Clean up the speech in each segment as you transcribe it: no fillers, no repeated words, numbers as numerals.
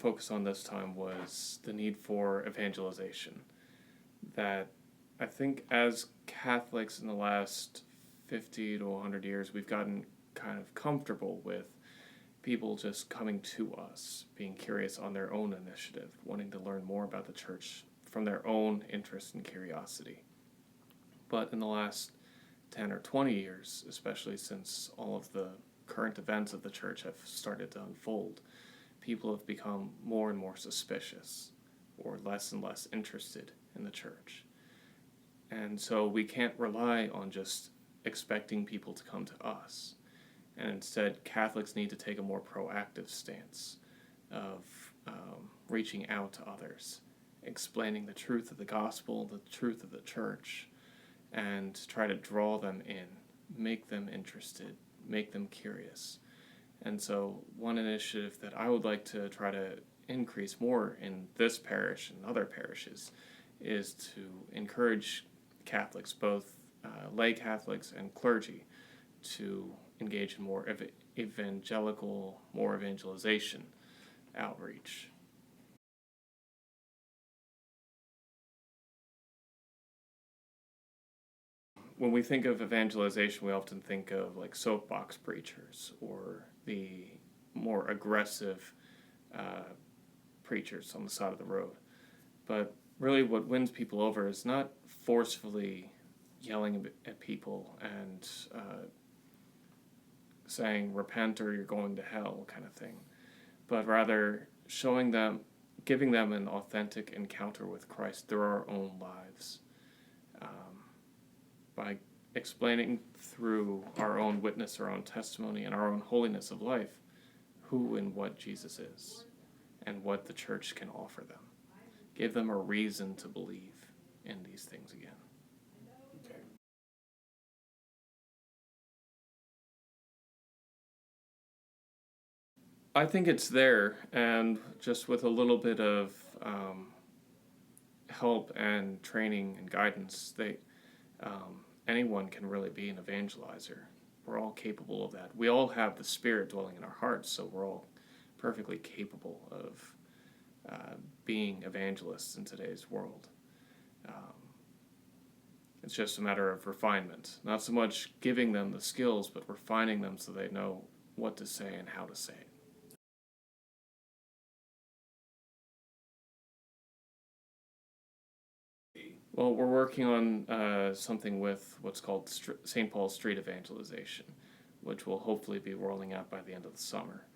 focus on this time was the need for evangelization. That I think as Catholics in the last 50 to 100 years, we've gotten kind of comfortable with people just coming to us, being curious on their own initiative, wanting to learn more about the church from their own interest and curiosity. But in the last 10 or 20 years, especially since all of the current events of the church have started to unfold, people have become more and more suspicious or less and less interested in the church. And so we can't rely on just expecting people to come to us. And instead, Catholics need to take a more proactive stance of reaching out to others, explaining the truth of the gospel, the truth of the church, and try to draw them in, make them interested, make them curious. And so one initiative that I would like to try to increase more in this parish and other parishes is to encourage Catholics, both lay Catholics and clergy, to engage in more evangelical, more evangelization outreach. When we think of evangelization, we often think of like soapbox preachers or the more aggressive preachers on the side of the road. But really what wins people over is not forcefully yelling at people and saying, repent or you're going to hell kind of thing, but rather showing them, giving them an authentic encounter with Christ through our own lives. By explaining through our own witness, our own testimony, and our own holiness of life, who and what Jesus is, and what the church can offer them. Give them a reason to believe in these things again. Okay. I think it's there, and just with a little bit of help and training and guidance, anyone can really be an evangelizer. We're all capable of that. We all have the Spirit dwelling in our hearts, so we're all perfectly capable of being evangelists in today's world. It's just a matter of refinement. Not so much giving them the skills, but refining them so they know what to say and how to say it. Well, we're working on something with what's called St. Paul's Street Evangelization, which will hopefully be rolling out by the end of the summer.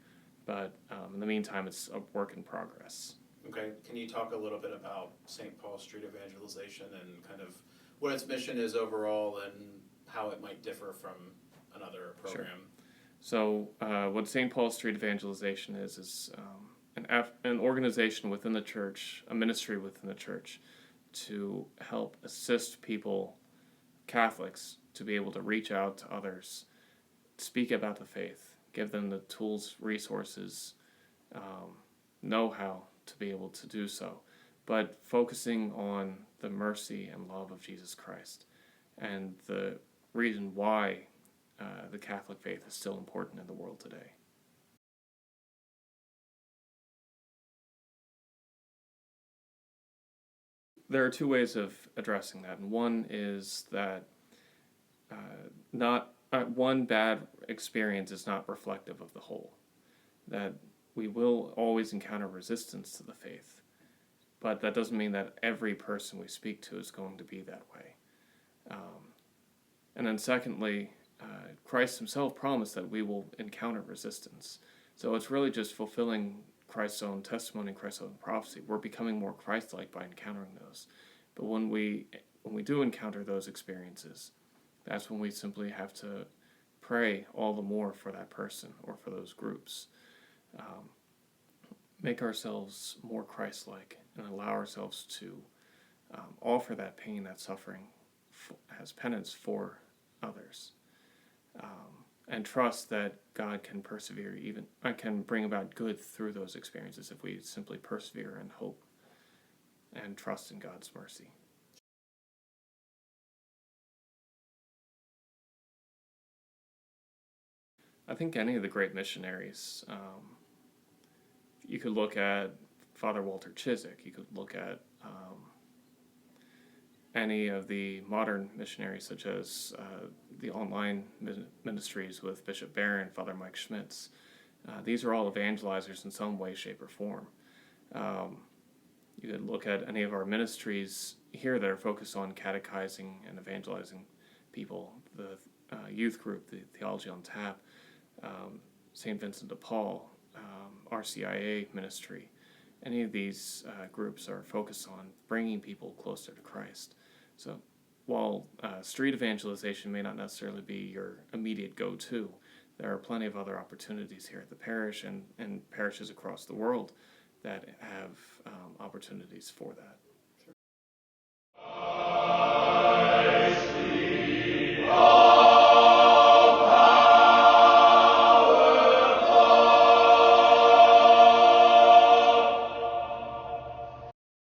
But in the meantime, it's a work in progress. Okay. Can you talk a little bit about St. Paul's Street Evangelization and kind of what its mission is overall and how it might differ from another program? Sure. So what St. Paul's Street Evangelization is an organization within the church, a ministry within the church, to help assist people, Catholics, to be able to reach out to others, speak about the faith, give them the tools, resources, know-how to be able to do so, but focusing on the mercy and love of Jesus Christ and the reason why the Catholic faith is still important in the world today. There are two ways of addressing that, and one is that one bad experience is not reflective of the whole, that we will always encounter resistance to the faith, but that doesn't mean that every person we speak to is going to be that way. And then secondly, Christ himself promised that we will encounter resistance. So it's really just fulfilling Christ's own testimony, Christ's own prophecy. We're becoming more Christ-like by encountering those. But when we do encounter those experiences, that's when we simply have to pray all the more for that person or for those groups. Make ourselves more Christ-like and allow ourselves to offer that pain, that suffering as penance for others. And trust that God can persevere, can bring about good through those experiences if we simply persevere and hope and trust in God's mercy. I think any of the great missionaries You could look at Father Walter Chiswick. You could look at any of the modern missionaries, such as the online ministries with Bishop Barron, Father Mike Schmitz. These are all evangelizers in some way, shape, or form. You could look at any of our ministries here that are focused on catechizing and evangelizing people. The youth group, the Theology on Tap, St. Vincent de Paul, RCIA ministry. Any of these groups are focused on bringing people closer to Christ. So while street evangelization may not necessarily be your immediate go-to, there are plenty of other opportunities here at the parish and parishes across the world that have opportunities for that.